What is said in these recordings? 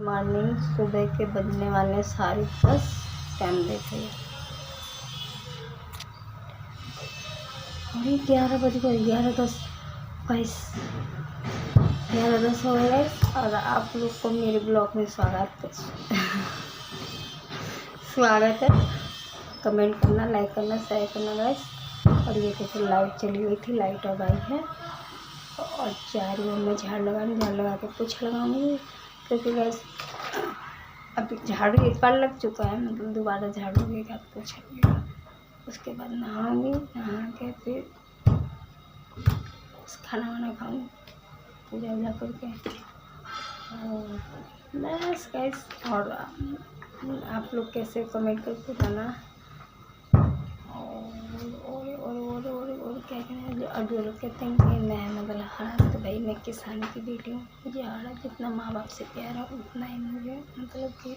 Morning सुबह के बजने वाले 10:30। टाइम देखे अरे 11 बज गए, 11:10 22 11:10 हो गए। और आप लोग को मेरे ब्लॉग में स्वागत है। कमेंट करना, लाइक करना, शेयर करना गाइस। और ये देखो लाइट चली गई थी, लाइट अब आई है। और 4 रूम में झाड़ लगा के पोछा लगाऊंगी, क्योंकि गैस अभी झाड़ू एक बार लग चुका है, मतलब दोबारा झाड़ू लगेगा, पोछा लगेगा। उसके बाद नहाऊंगी, नहा के फिर खाना वाना खाऊंगी, पूजा वूजा करके। और बस गैस, और आप लोग कैसे कमेंट करके बताना। और क्या कहना, और जो लोग कहते हैं कि मैं मतलब हरा, तो भाई मैं किसान की बेटी हूँ। मुझे हरा जितना माँ बाप से प्यार है उतना ही मुझे, मतलब कि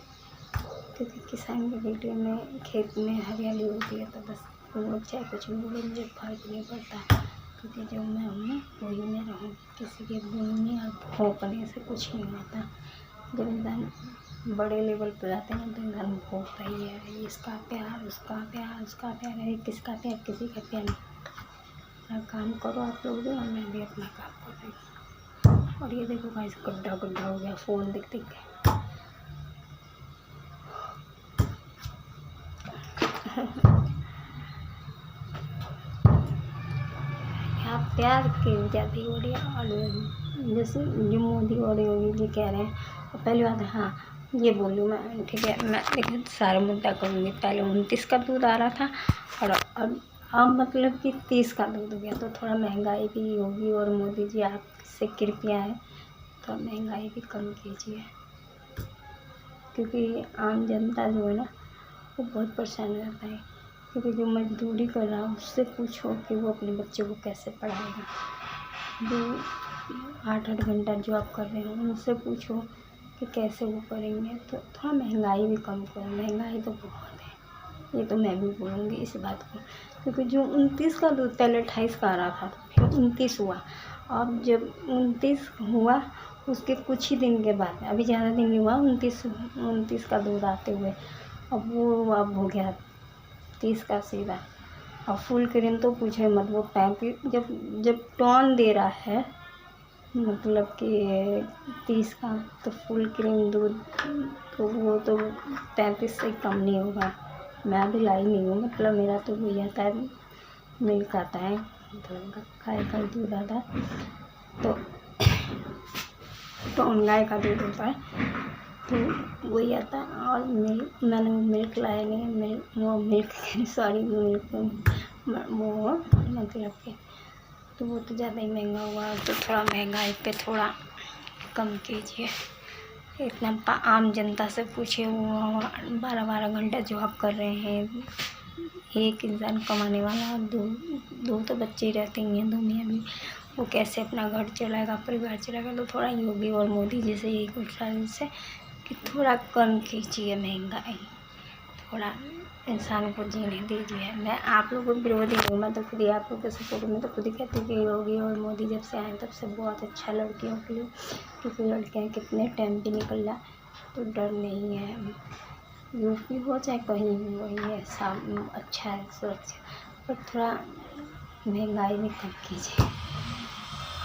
क्योंकि किसान की बेटी में खेत में हरियाली होती है, तो बस वो चाहे कुछ भी बोले मुझे फर्क नहीं पड़ता, क्योंकि जो मैं हूँ वही मैं रहूँ। किसी के बोलने और भौंकने से कुछ नहीं होता। जब इंसान बड़े लेवल पर जाते हैं तो इंसान भोगता ही है, इसका प्यार, उसका प्यार, उसका प्यार है, किसका प्यार, किसी का प्यार नहीं। अपना काम करो आप लोग भी, और मैं भी अपना काम कर रही हूँ। और ये देखो गाइस, गड्ढा गड्ढा हो गया फ़ोन देख देख के। यहाँ प्यार की ज़्यादा हो रही है। और जैसे जो मोदी और योगी जी कह रहे हैं, तो पहली बात हाँ ये बोलूँ मैं, ठीक है, मैं देखिए सारा मुद्दा करूँगी। पहले 29 का दूध आ रहा था, और अब मतलब कि 30 का दूध हो गया, तो थोड़ा महंगाई भी होगी। और मोदी जी आपसे कृपया है तो महंगाई भी कम कीजिए, क्योंकि आम जनता जो है ना वो बहुत परेशान रहता है। क्योंकि जो मजदूरी कर रहा है उससे पूछो कि वो अपने बच्चों को कैसे पढ़ाएगा। जो 8-8 घंटा जॉब कर रहे हैं उनसे पूछो कि कैसे वो करेंगे। तो थोड़ा महंगाई भी कम करो, महंगाई तो बहुत है, ये तो मैं भी बोलूँगी इस बात को। क्योंकि जो 29 का दूध पहले 28 का आ रहा था, फिर 29 हुआ। अब जब 29 हुआ उसके कुछ ही दिन के बाद, अभी ज़्यादा दिन नहीं हुआ 29 का दूध आते हुए, अब हो गया 30 का सीधा। और फुल क्रीम तो पूछे मत, वो 35 जब टॉन दे रहा है, मतलब कि 30 का, तो फुल क्रीम दूध तो वो तो 35 से कम नहीं होगा। मैं अभी लाई नहीं हूँ, मतलब मेरा तो वही आता है, मिल्क आता है, मतलब गाय का दूध आता है, तो टॉन गाय का दूध होता है, तो वही आता है। और मैंने मिल्क लाया नहीं है, वो मतलब कि, तो वो तो ज़्यादा ही महंगा हुआ। तो थोड़ा महंगाई पे थोड़ा कम कीजिए। इतना आम जनता से पूछिए, वो 12-12 घंटा जॉब कर रहे हैं। एक इंसान कमाने वाला, दो तो बच्चे ही रहते ही हैं, 2 मियाँ भी, वो कैसे अपना घर चलाएगा, परिवार चलाएगा। तो थोड़ा योगी और मोदी जी से यही गुजारिश से कि थोड़ा कम कीजिए महंगाई, थोड़ा इंसान को जीने दीजिए। मैं आप लोगों को विरोधी हूँ, मैं तो खुद ही आप लोगों के सपोर्ट में तो खुद ही कहती हूँ कि योगी और मोदी जब से आए तब से बहुत अच्छा लड़कियों के लिए, क्योंकि लड़कियाँ कितने टाइम भी निकल जाए तो डर नहीं है। यूपी हो चाहे कहीं भी, वही है सब अच्छा है, सुरक्षा। पर थोड़ा महंगाई भी कम कीजिए,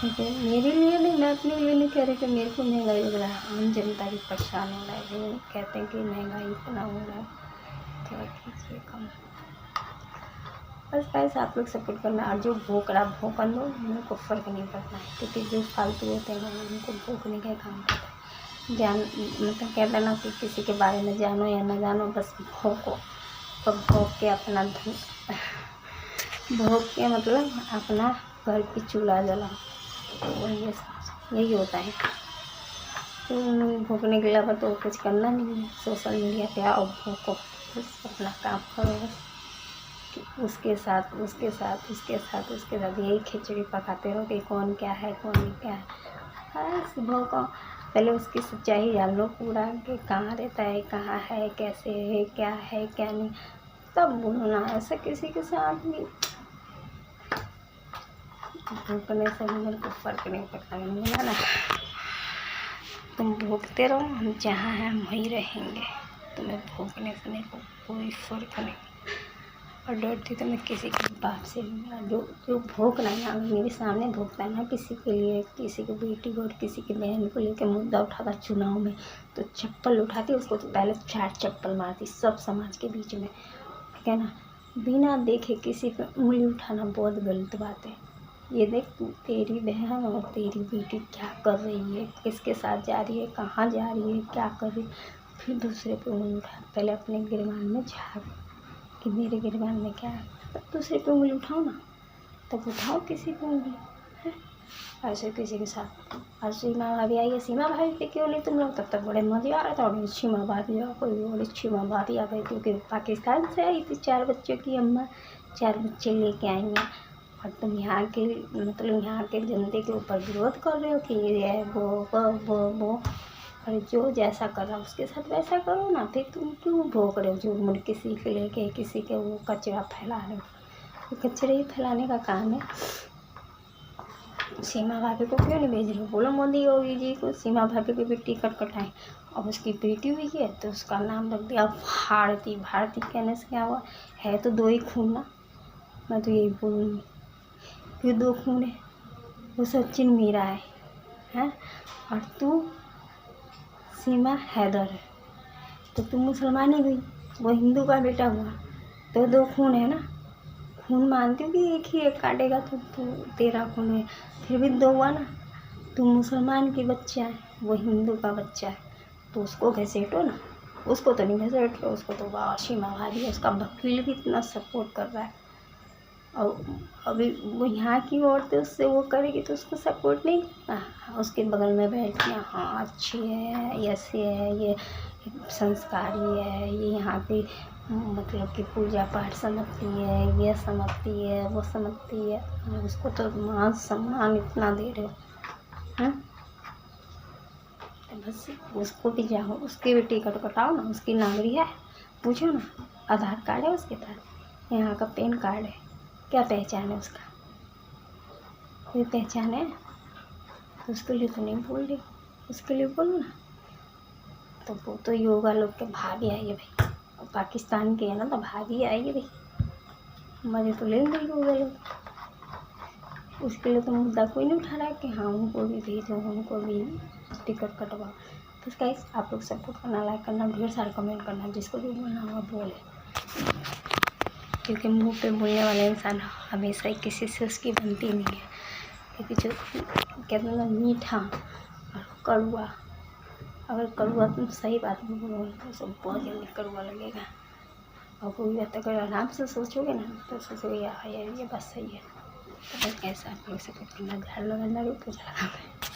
ठीक है। मेरे लिए नहीं, मैं अपने लिए नहीं कह रही कि मेरे को महंगाई लग रहा है, आम जनता भी परेशान हो रहा है। जो कहते हैं कि महंगाई इतना हो रहा है, थोड़ा कीजिए कम। बस गाइस आप लोग सपोर्ट करना। और जो भोंक रहा भोंकन दो, मेरे को फ़र्क नहीं पड़ता है, क्योंकि जो फालतू होते हैं उनको भोंकने का काम करता है। मतलब कहते ना कि किसी के बारे में जानो या ना जानो, बस भोंको। तो भोंक के अपना भोंक के मतलब अपना घर की चूल्हा जलाओ, यही होता है। तो भोंकने के अलावा तो कुछ करना नहीं है। सोशल मीडिया पे आओ, भोंको, बस अपना काम करो। बस उसके साथ यही खिचड़ी पकाते रहो कि कौन क्या है, कौन क्या है। बस भोंको, पहले उसकी सच्चाई जान लो पूरा, कि कहाँ रहता है, कहाँ है, कैसे है, क्या नहीं, तब बोलो ना। ऐसा किसी के साथ भी भोंकने से मेरे को फ़र्क नहीं पड़ता, मैंने बोला ना। तुम भोगते रहो, हम जहाँ हैं हम वहीं रहेंगे। तुम्हें भोगने से मेरे को कोई फ़र्क नहीं। और डरती तो मैं किसी के बाप से नहीं। जो भोग रहा है ना, मेरे सामने भोगता है ना किसी के लिए, किसी के बेटी को और किसी की बहन को लेकर मुद्दा उठाता चुनाव में, तो चप्पल उठाती उसको तो पहले 4 चप्पल मारती सब समाज के बीच में, ठीक है ना। बिना देखे किसी पे उंगली उठाना बहुत गलत बात है। ये देख तेरी बहन और तेरी बेटी क्या कर रही है, किसके साथ जा रही है, कहाँ जा रही है, क्या कर रही है, फिर दूसरे पे उंगली उठा। पहले अपने गिरबान में झाड़ कि मेरे गिरबान में क्या है, तब दूसरे पे उंगली उठाओ ना, तब उठाओ किसी पे उंगली है। ऐसे किसी के साथ आज सीमा भाभी आई है, सीमा भाभी पे क्यों नहीं तुम लोग, तब तक बड़े मजे आ रहे थे। और सीमा भाभी आ गई, और सीमा भाभी आ गई क्योंकि पाकिस्तान से आई थी 4 बच्चों की अम्मा, 4 बच्चे लेके आई हैं। और तुम यहाँ के मतलब यहाँ के जनते के ऊपर विरोध कर रहे हो कि ये वो। और जो जैसा कर रहा है उसके साथ वैसा करो ना। फिर तुम क्यों भोग रहे हो झूठ मूठ किसी के लेके, किसी के वो कचरा फैला रहे हो। तो कचरे ही फैलाने का काम है। सीमा भाभी को क्यों नहीं भेज रहे हो, बोलो मोदी योगी जी को सीमा भाभी की भी टिकट कटाएं। अब उसकी बेटी हुई है तो उसका नाम रख दिया भारती। भारती कहने से क्या हुआ, है तो 2 ही खून ना। मैं तो यही बोलूँगी, फिर 2 खून है, वो सचिन मीरा है और तू सीमा हैदर है। तो तू मुसलमान ही हुई, वो हिंदू का बेटा हुआ, तो 2 खून है ना। खून मानती हूँ कि एक ही एक काटेगा तो तू तेरा खून है, फिर भी 2 हुआ ना। तू मुसलमान की बच्चा है, वो हिंदू का बच्चा है, तो उसको घसीटो ना। उसको तो नहीं घसीट रहे, उसको तो सीमा भाभी है, उसका वकील भी इतना सपोर्ट कर रहा है। और अभी वो यहाँ की औरतें उससे वो करेगी तो उसको सपोर्ट नहीं करना। उसके बगल में बैठ के हाँ अच्छी है, ऐसे है, ये संस्कारी है, ये यहाँ पे मतलब कि पूजा पाठ समझती है, ये समझती है, वो समझती है। उसको तो मान सम्मान इतना दे रहे हो हैं। तो बस उसको भी जाओ, उसकी भी टिकट कटाओ ना। उसकी नागरी है, पूछो ना, आधार कार्ड है उसके पास, यहाँ का पैन कार्ड है, क्या पहचान है उसका, कोई पहचान है। तो उसके लिए तो नहीं बोल रही, उसके लिए बोलो ना। तो वो तो योगा लोग के भाभी आई है भाई, और पाकिस्तान के है ना, तो भाभी आई है भाई, मजे तो ले गई योगा लोग। उसके लिए तो मुद्दा कोई नहीं उठा रहा है कि हाँ उनको भी भेजो, उनको भी टिकट कटवाओ। तो गाइस आप लोग सपोर्ट करना, लाइक करना, ढेर सारा कमेंट करना, जिसको भी बोलना होगा बोले, क्योंकि मुंह पे बोलने वाला इंसान हमेशा ही किसी से उसकी बनती नहीं है। क्योंकि जो कहते हैं ना मीठा और कड़वा, अगर कड़वा तुम सही बात में बोलो तो सब बहुत जल्दी कड़वा लगेगा। और कोई बात अगर आराम से सोचोगे ना तो सोचोगे यार ये बात सही है। तो बस कैसा आप लोग सपोर्ट करना, घर लगाना, पूजा लगाना।